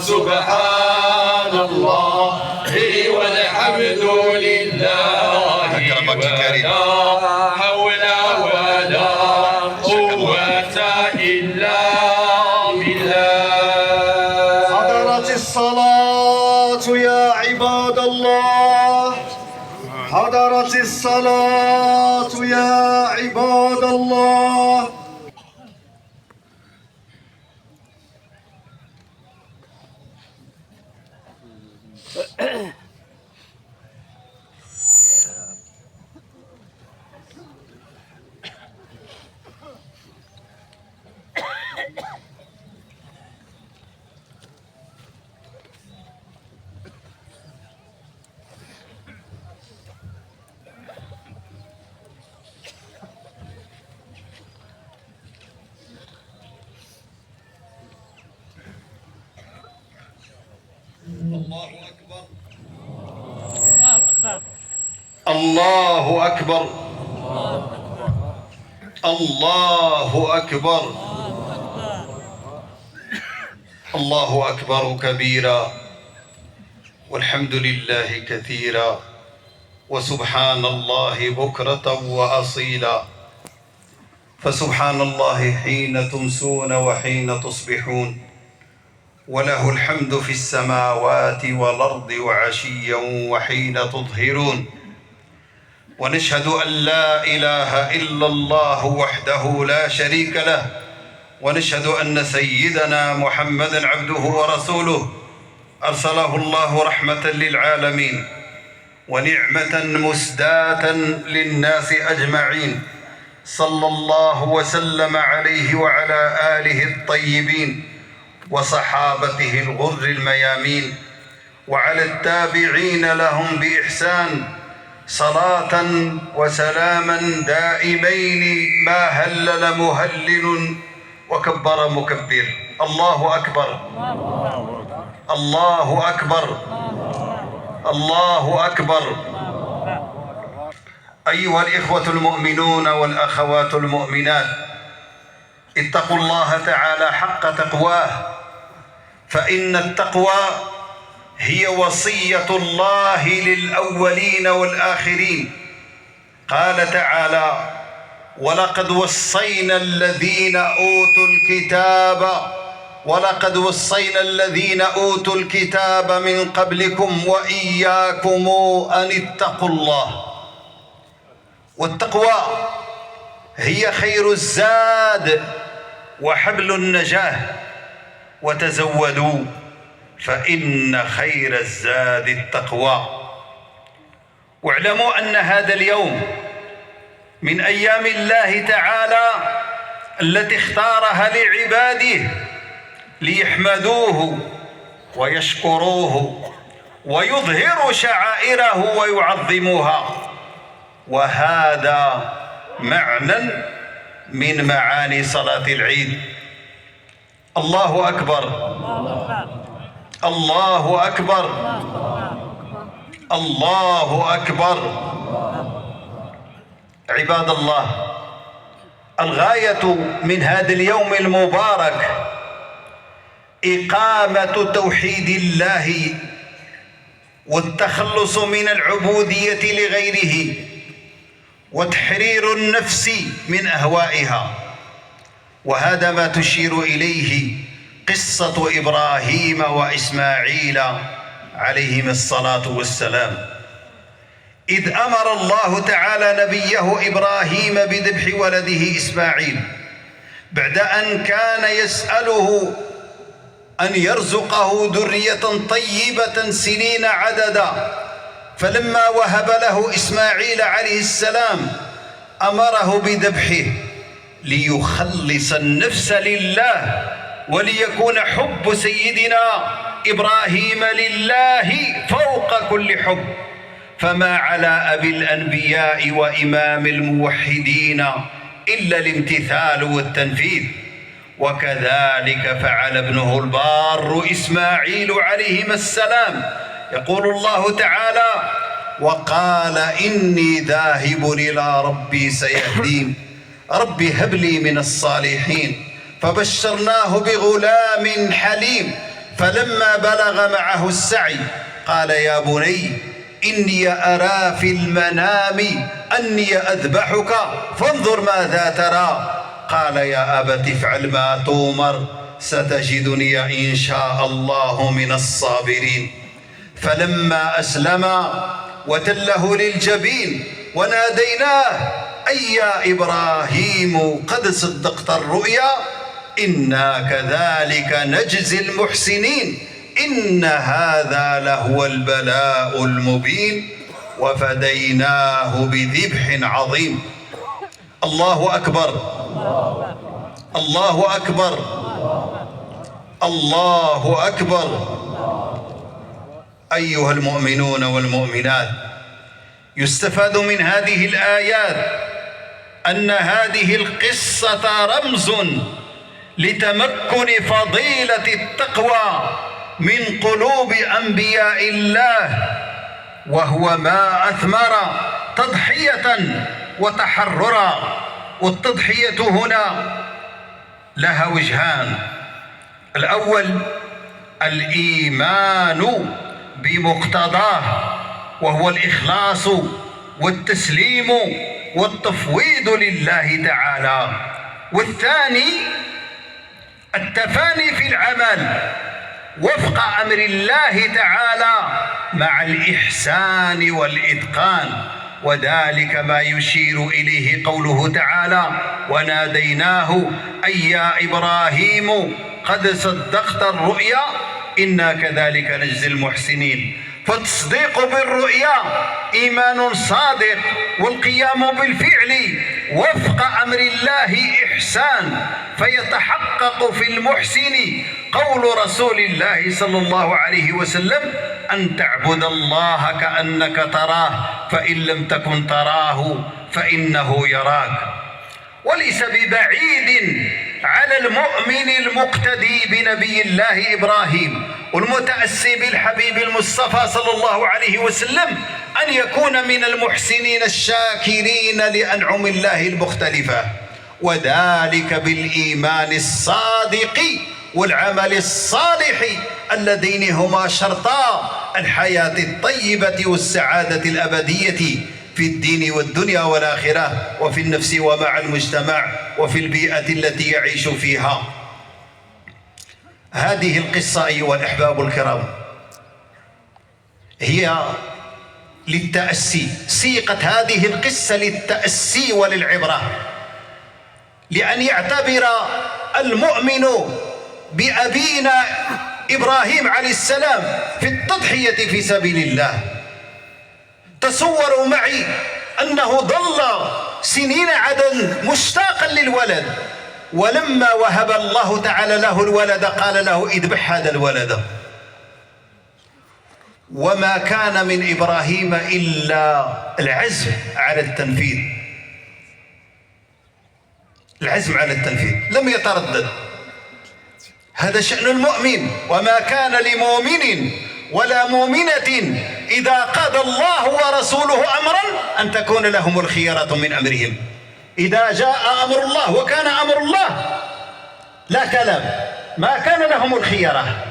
سبحان الله والحمد لله ولا حول ولا قوة إلا بالله. حضرت الصلاة يا عباد الله، حضرت الصلاة يا عباد الله. الله أكبر، الله أكبر، الله أكبر كبيرا، والحمد لله كثيرا، وسبحان الله بكرة وأصيلا. فسبحان الله حين تمسون وحين تصبحون، وله الحمد في السماوات والأرض وعشيا وحين تظهرون. ونشهد أن لا إله إلا الله وحده لا شريك له، ونشهد أن سيدنا محمدًا عبده ورسوله أرسله الله رحمة للعالمين ونعمة مسداة للناس أجمعين، صلى الله وسلم عليه وعلى آله الطيبين وصحابته الغر الميامين، وعلى التابعين لهم بإحسان، صلاة وسلاما دائمين ما هلل مهلل وكبر مكبر. الله أكبر، الله أكبر، الله أكبر. أيها الإخوة المؤمنون والأخوات المؤمنات، اتقوا الله تعالى حق تقواه، فإن التقوى هي وصية الله للأولين والآخرين. قال تعالى: ولقد وصينا الذين أوتوا الكتاب من قبلكم وإياكم أن اتقوا الله. والتقوى هي خير الزاد وحبل النجاة، وتزودوا فإن خير الزاد التقوى. واعلموا أن هذا اليوم من أيام الله تعالى التي اختارها لعباده ليحمدوه ويشكروه ويظهروا شعائره ويعظموها، وهذا معنى من معاني صلاة العيد. الله أكبر، الله أكبر، الله أكبر. عباد الله، الغاية من هذا اليوم المبارك إقامة توحيد الله والتخلص من العبودية لغيره، وتحرير النفس من أهوائها. وهذا ما تشير إليه قصة إبراهيم وإسماعيل عليهما الصلاة والسلام، إذ أمر الله تعالى نبيه إبراهيم بذبح ولده إسماعيل بعد أن كان يسأله أن يرزقه ذرية طيبة سنين عددا. فلما وهب له إسماعيل عليه السلام أمره بذبحه ليخلص النفس لله، وليكون حب سيدنا إبراهيم لله فوق كل حب. فما على أبي الأنبياء وإمام الموحدين إلا الامتثال والتنفيذ. وكذلك فعل ابنه البار إسماعيل عليهما السلام. يقول الله تعالى: وقال إني ذاهب إلى ربي سيهدين، رب هب لي من الصالحين. فبشرناه بغلام حليم فلما بلغ معه السعي قال يا بني إني أرى في المنام أني أذبحك فانظر ماذا ترى. قال يا أبت افعل ما تؤمر ستجدني إن شاء الله من الصابرين. فلما أسلما وتله للجبين وناديناه أي يا إبراهيم قد صدقت الرؤيا إنا كذلك نجزي المحسنين إن هذا لهو البلاء المبين وفديناه بذبح عظيم. الله أكبر الله أكبر الله أكبر. أيها المؤمنون والمؤمنات، يستفاد من هذه الآيات أن هذه القصة رمز لتمكن فضيلة التقوى من قلوب أنبياء الله، وهو ما أثمر تضحية وتحررا. والتضحية هنا لها وجهان: الأول الإيمان بمقتضاه وهو الإخلاص والتسليم والتفويض لله تعالى، والثاني التفاني في العمل وفق أمر الله تعالى مع الإحسان والإتقان، وذلك ما يشير إليه قوله تعالى وناديناه أي يا إبراهيم قد صدقت الرؤيا إنا كذلك نجزي المحسنين. فالتصديق بالرؤيا إيمان صادق، والقيام بالفعل وفق أمر الله إحسان، فيتحقق في المحسن قول رسول الله صلى الله عليه وسلم أن تعبد الله كأنك تراه فإن لم تكن تراه فإنه يراك. وليس ببعيد على المؤمن المقتدي بنبي الله إبراهيم والمتأسي بالحبيب المصطفى صلى الله عليه وسلم أن يكون من المحسنين الشاكرين لأنعم الله المختلفة، وذلك بالإيمان الصادق والعمل الصالح اللذين هما شرطا الحياة الطيبة والسعادة الأبدية في الدين والدنيا والآخرة، وفي النفس ومع المجتمع وفي البيئة التي يعيش فيها. هذه القصة أيها الأحباب الكرام هي للتأسي، سيقت هذه القصة للتأسي وللعبرة، لأن يعتبر المؤمن بأبينا إبراهيم عليه السلام في التضحية في سبيل الله. تصوروا معي أنه ظل سنين عدد مشتاقا للولد، ولما وهب الله تعالى له الولد قال له اذبح هذا الولد. وما كان من إبراهيم إلا العزم على التنفيذ، العزم على التنفيذ، لم يتردد. هذا شأن المؤمن، وما كان لمؤمن ولا مؤمنة إذا قضى الله ورسوله أمرا أن تكون لهم الخيرة من أمرهم. إذا جاء أمر الله وكان أمر الله لا كلام، ما كان لهم الخيرة.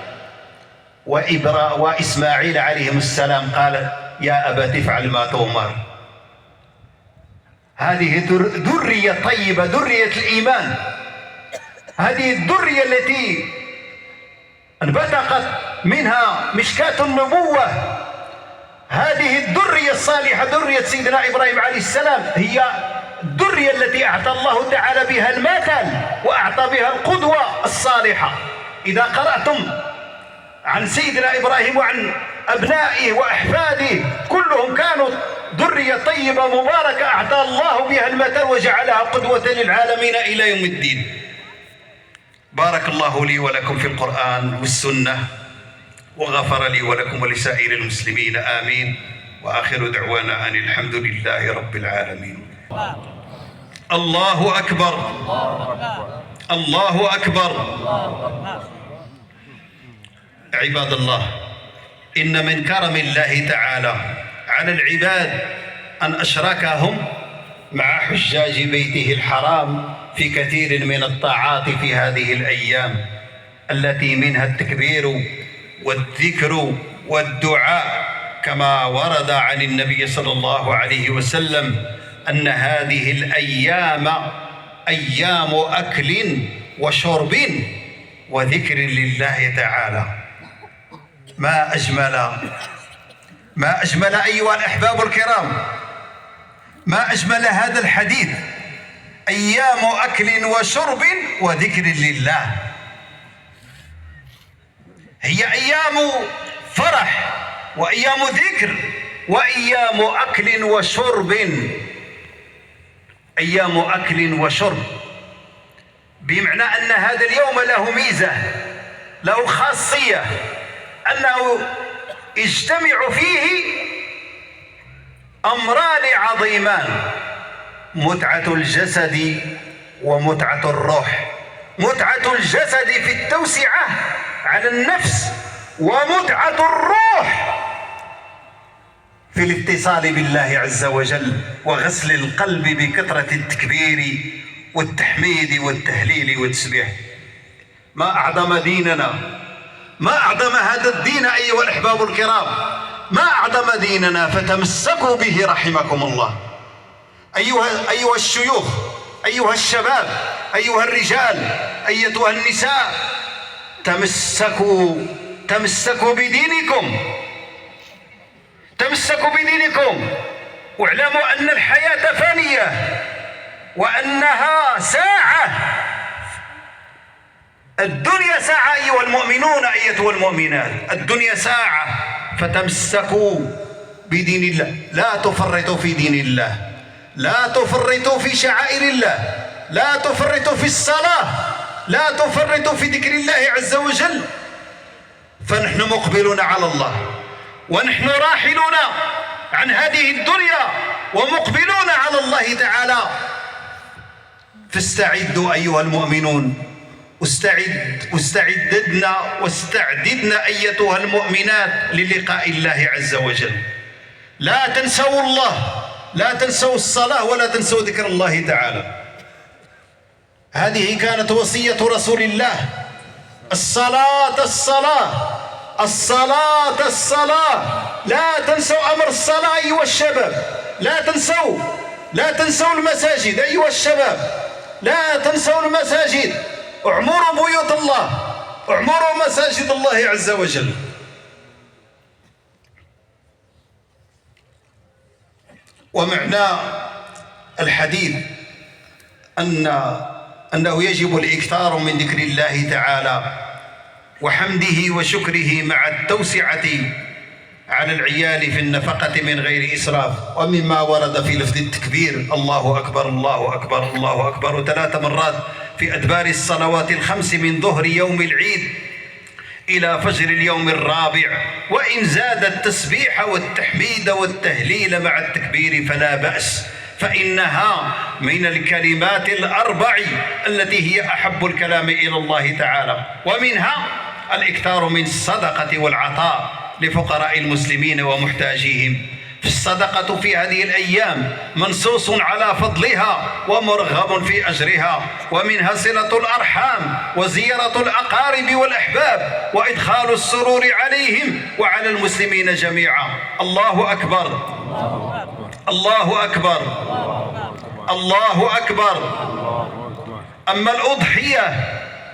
وإسماعيل عليه السلام قال يا أبت افعل ما تؤمر. هذه ذرية طيبة، ذرية الإيمان، هذه الذرية التي انبثقت منها مشكاة النبوة. هذه الذرية الصالحة، ذرية سيدنا إبراهيم عليه السلام، هي الذرية التي أعطى الله تعالى بها المثل وأعطى بها القدوة الصالحة. إذا قرأتم عن سيدنا إبراهيم وعن أبنائه وأحفاده كلهم كانوا ذرية طيبة مباركة أعطى الله بها المثل وجعلها قدوة للعالمين إلى يوم الدين. بارك الله لي ولكم في القرآن والسنة، وغفر لي ولكم ولسائر المسلمين، آمين. وآخر دعوانا أن الحمد لله رب العالمين. الله أكبر الله أكبر. عباد الله، إن من كرم الله تعالى على العباد أن أشركهم مع حجاج بيته الحرام في كثير من الطاعات في هذه الأيام. التي منها التكبير والذكر والدعاء، كما ورد عن النبي صلى الله عليه وسلم أن هذه الأيام أيام أكل وشرب وذكر لله تعالى. ما أجمل أيها الأحباب الكرام، ما أجمل هذا الحديث، أيام أكل وشرب وذكر لله. هي أيام فرح وأيام ذكر وأيام أكل وشرب. أيام أكل وشرب بمعنى أن هذا اليوم له ميزة، له خاصية، أنه يجتمع فيه أمران عظيمان: متعة الجسد ومتعة الروح. متعة الجسد في التوسعة على النفس، ومتعة الروح في الاتصال بالله عز وجل وغسل القلب بكثرة التكبير والتحميد والتهليل والتسبيح. ما أعظم ديننا، ما أعظم هذا الدين أيها الأحباب الكرام، ما أعظم ديننا، فتمسكوا به رحمكم الله. أيها الشيوخ، أيها الشباب، أيها الرجال، أيتها النساء، تمسكوا بدينكم، تمسكوا بدينكم، واعلموا أن الحياة فانية وأنها ساعة. الدنيا ساعة أيها المؤمنون، أيتها المؤمنات، الدنيا ساعة، فتمسكوا بدين الله. لا تفرطوا في دين الله، لا تفرطوا في شعائر الله، لا تفرطوا في الصلاة، لا تفرطوا في ذكر الله عز وجل. فنحن مقبلون على الله، ونحن راحلون عن هذه الدنيا ومقبلون على الله تعالى. فاستعدوا أيها المؤمنون، واستعددنا أيتها المؤمنات للقاء الله عز وجل. لا تنسوا الله، لا تنسوا الصلاة، ولا تنسوا ذكر الله تعالى. هذه كانت وصية رسول الله: الصلاة الصلاة، الصلاة الصلاة. لا تنسوا أمر الصلاة أيها الشباب، لا تنسوا المساجد أيها الشباب، لا تنسوا المساجد. اعمروا بيوت الله، اعمروا مساجد الله عز وجل. ومعنى الحديث أنه يجب الإكثار من ذكر الله تعالى وحمده وشكره مع التوسعة على العيال في النفقة من غير إسراف. ومما ورد في لفظ التكبير: الله أكبر الله أكبر الله أكبر 3 مرات في أدبار الصلوات الخمس من ظهر يوم العيد إلى فجر اليوم الرابع. وإن زاد التسبيح والتحميد والتهليل مع التكبير فلا بأس، فإنها من الكلمات الأربع التي هي أحب الكلام إلى الله تعالى. ومنها الإكثار من الصدقة والعطاء لفقراء المسلمين ومحتاجيهم. فالصدقة في هذه الأيام منصوص على فضلها ومرغب في أجرها، ومنها صلة الأرحام وزيارة الأقارب والأحباب وإدخال السرور عليهم وعلى المسلمين جميعا. الله أكبر، الله أكبر، الله أكبر.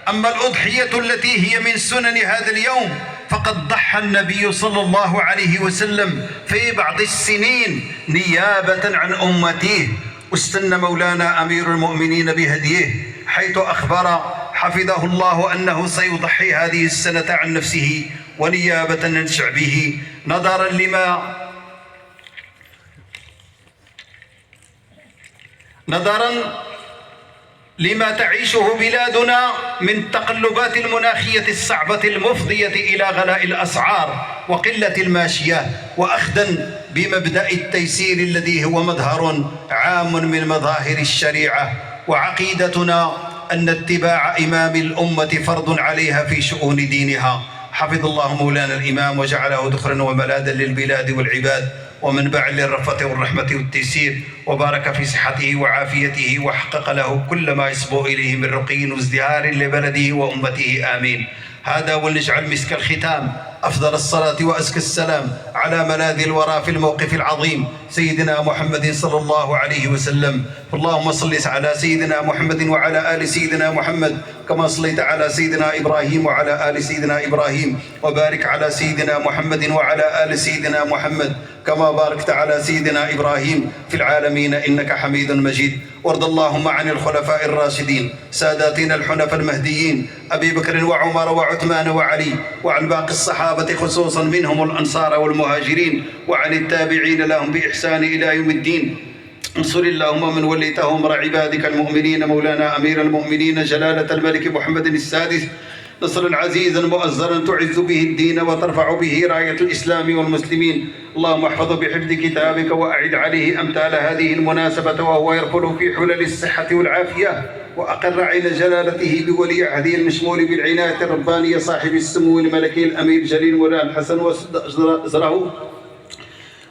أما الأضحية التي هي من سنن هذا اليوم، فقد ضحى النبي صلى الله عليه وسلم في بعض السنين نيابة عن أمته، واستنى مولانا أمير المؤمنين بهديه، حيث أخبر حفظه الله أنه سيضحي هذه السنة عن نفسه ونيابة عن شعبه، نظرا لما تعيشه بلادنا من تقلبات المناخية الصعبة المفضية إلى غلاء الأسعار وقلة الماشية، وأخذا بمبدأ التيسير الذي هو مظهر عام من مظاهر الشريعة. وعقيدتنا أن اتباع إمام الأمة فرض عليها في شؤون دينها. حفظ الله مولانا الإمام وجعله ذخرا وملاذا للبلاد والعباد ومنبعا للرفة والرحمة والتيسير. وبارك في صحته وعافيته وحقق له كل ما يصبو إليه من رقي وازدهار لبلده وأمته آمين. هذا ولنجعل مسك الختام أفضل الصلاة وأزكى السلام على ملاذ الورى في الموقف العظيم سيدنا محمد صلى الله عليه وسلم. اللهم صل على سيدنا محمد وعلى آل سيدنا محمد كما صليت على سيدنا إبراهيم وعلى آل سيدنا إبراهيم، وبارك على سيدنا محمد وعلى آل سيدنا محمد كما باركت على سيدنا إبراهيم في العالمين إنك حميد مجيد. وارض اللهم عن الخلفاء الراشدين ساداتنا الحنفاء المهديين أبي بكر وعمر وعثمان وعلي، وعن باقي الصحابة خصوصا منهم الأنصار والمهاجرين، وعن التابعين لهم بإحسان إلى يوم الدين. انصر اللهم من وليته أمر عبادك المؤمنين مولانا أمير المؤمنين جلالة الملك محمد السادس نصرا عزيزا مؤزرا تعز به الدين وترفع به راية الإسلام والمسلمين. اللهم احفظه بحفظ كتابك وأعد عليه أمثال هذه المناسبة وهو يرفل في حلل الصحة والعافية، وأقر عين جلالته بولي عهده المشمول بالعناية الربانية صاحب السمو الملكي الأمير جليل مولانا الحسن وأزره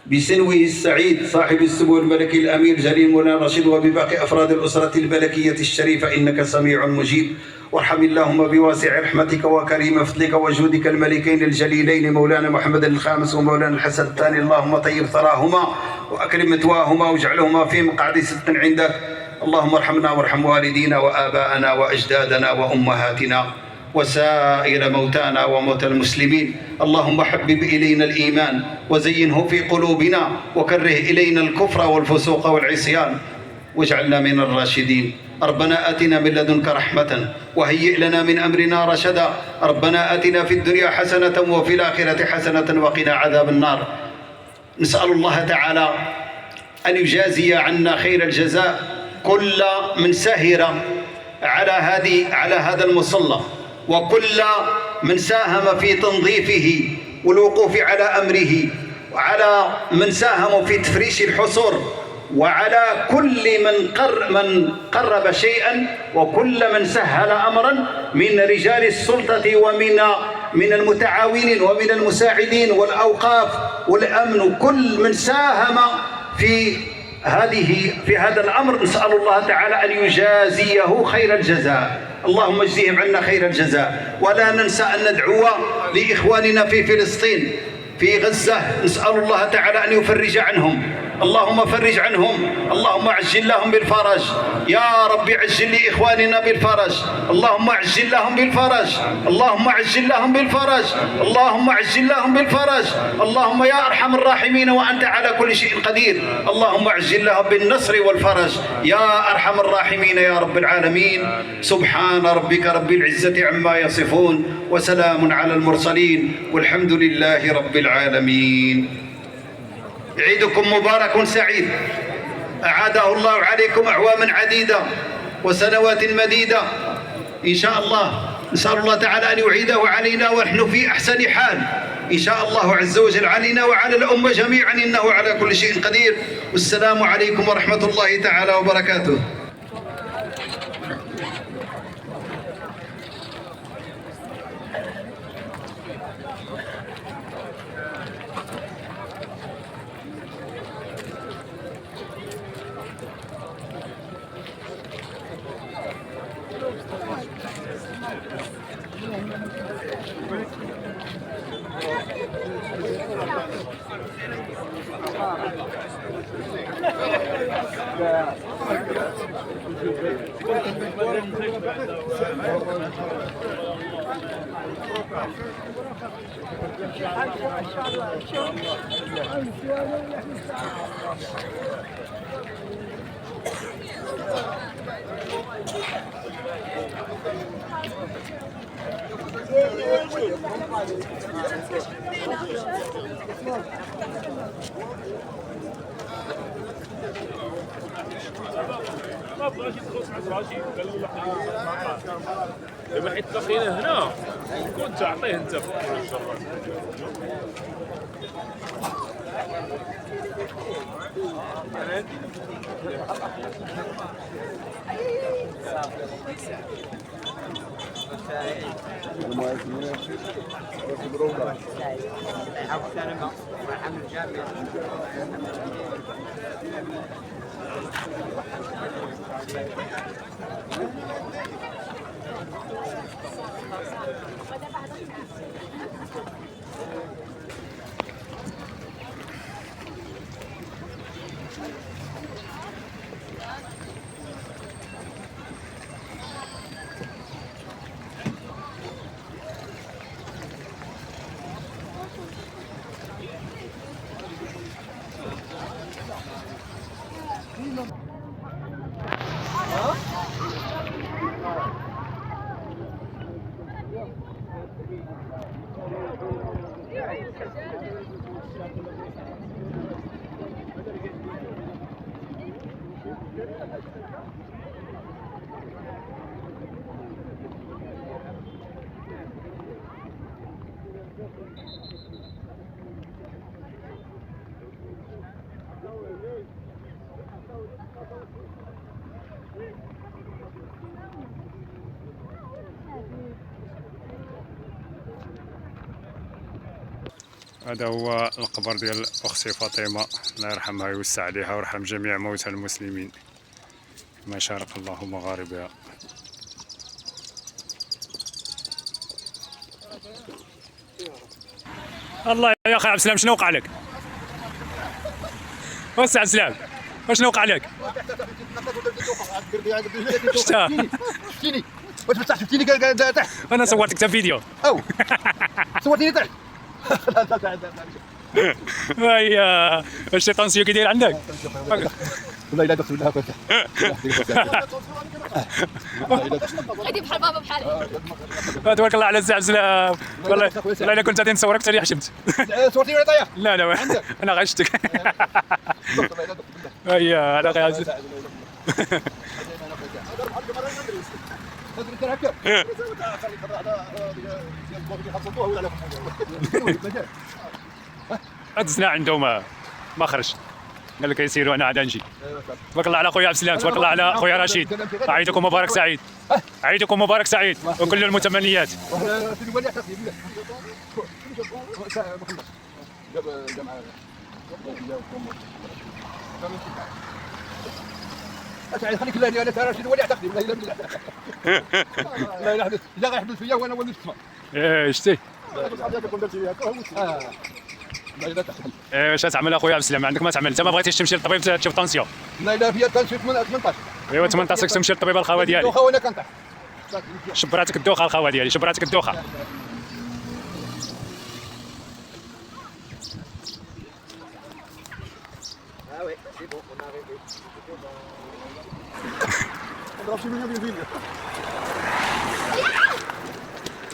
بسنوه السعيد صاحب السمو الملكي الأمير جليل مولانا رشيد، وبباقي أفراد الأسرة الملكية الشريفة إنك سميع مجيب. وارحم اللهم بواسع رحمتك وكريم فضلك وجودك الملكين الجليلين مولانا محمد الخامس ومولانا الحسن الثاني، اللهم طيب ثراهما وأكرم مثواهما واجعلهما في مقعد صدق عندك. اللهم ارحمنا وارحم والدينا وآباءنا وأجدادنا وأمهاتنا وسائر موتانا وموتى المسلمين. اللهم حبب إلينا الإيمان وزينه في قلوبنا وكره إلينا الكفر والفسوق والعصيان واجعلنا من الراشدين. ربنا آتنا من لدنك رحمة وهيئ لنا من أمرنا رشدا. ربنا آتنا في الدنيا حسنة وفي الآخرة حسنة وقنا عذاب النار. نسأل الله تعالى أن يجازي عنا خير الجزاء كل من سهر على هذا المصلى، وكل من ساهم في تنظيفه والوقوف على أمره، وعلى من ساهم في تفريش الحصور، وعلى كل من قرب شيئا، وكل من سهل أمرا من رجال السلطة ومن المتعاونين ومن المساعدين والأوقاف والأمن، كل من ساهم في هذا الأمر. نسأل الله تعالى أن يجازيه خير الجزاء. اللهم اجزهم عنا خير الجزاء. ولا ننسى أن ندعو لإخواننا في فلسطين في غزة، نسأل الله تعالى أن يفرج عنهم. اللهم فرج عنهم، اللهم عجل لهم بالفرج يا رب، عجل لإخواننا بالفرج، اللهم عجل لهم بالفرج، اللهم عجل لهم بالفرج، اللهم عجل لهم بالفرج، اللهم يا أرحم الراحمين وأنت على كل شيء قدير، اللهم عجل لهم بالنصر والفرج يا أرحم الراحمين يا رب العالمين. سبحان ربك رب العزة عما يصفون وسلام على المرسلين والحمد لله رب العالمين. عيدكم مبارك سعيد، أعاده الله عليكم أعواما عديدة وسنوات مديدة إن شاء الله. نسأل الله تعالى أن يعيده علينا ونحن في أحسن حال إن شاء الله عز وجل، علينا وعلى الأمة جميعا، إنه على كل شيء قدير. والسلام عليكم ورحمة الله تعالى وبركاته. لما حيت تلاقينا هنا كنت تعطيه انت في الشر. هذا هو القبر ديال اختي فاطمه، الله يرحمها ويوسع عليها ويرحم جميع موتى المسلمين مشارق الله ومغاربها. الله يا اخي عبد السلام، شنو وقع لك؟ وسع عبد السلام، شنو وقع لك؟ شتا؟ شفتيني واش فتحت شفتيني تحت. انا صورتك تا فيديو. او صورتيني تحت. هيا الشيطان سيو كيدير عندك؟ والله الا دخلت لها غادي بحال بابا بحالي. تبارك الله على الزعب سلام. والله الا كنت غادي نصورك حتى حشمت. صورتيني ولا طايح؟ لا لا انا غشتك. هيا انا غازل. هاد السنة عندهم ما خرج، قال لك يسيروا انا عاد نجي. تبارك الله على خويا عبد السلام، تبارك الله على خويا رشيد. عيدكم مبارك سعيد، عيدكم مبارك سعيد وكل المتمنيات. خليك الله انا ترى رشيد ولي اعتقد والله الا بالله. لا لا الا غيحبس فيا وانا وليت نسمع. ايه شتي؟ واش تعمل اخويا عبد السلام؟ عندك ما تعمل انت؟ ما بغيتيش تمشي للطبيب تشوف طونسيون؟ لا لا فيا تنشيط 18. ايوا 18 تمشي للطبيب الخوا ديالي. دوخه وانا كنطيح. شبراتك الدوخه الخوا ديالي، شبراتك الدوخه.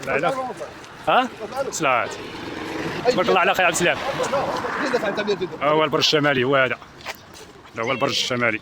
لا لا ها؟ سلامات. تبارك الله على خير عبد السلام. هو البرج الشمالي، هو هذا. هذا هو البرج الشمالي.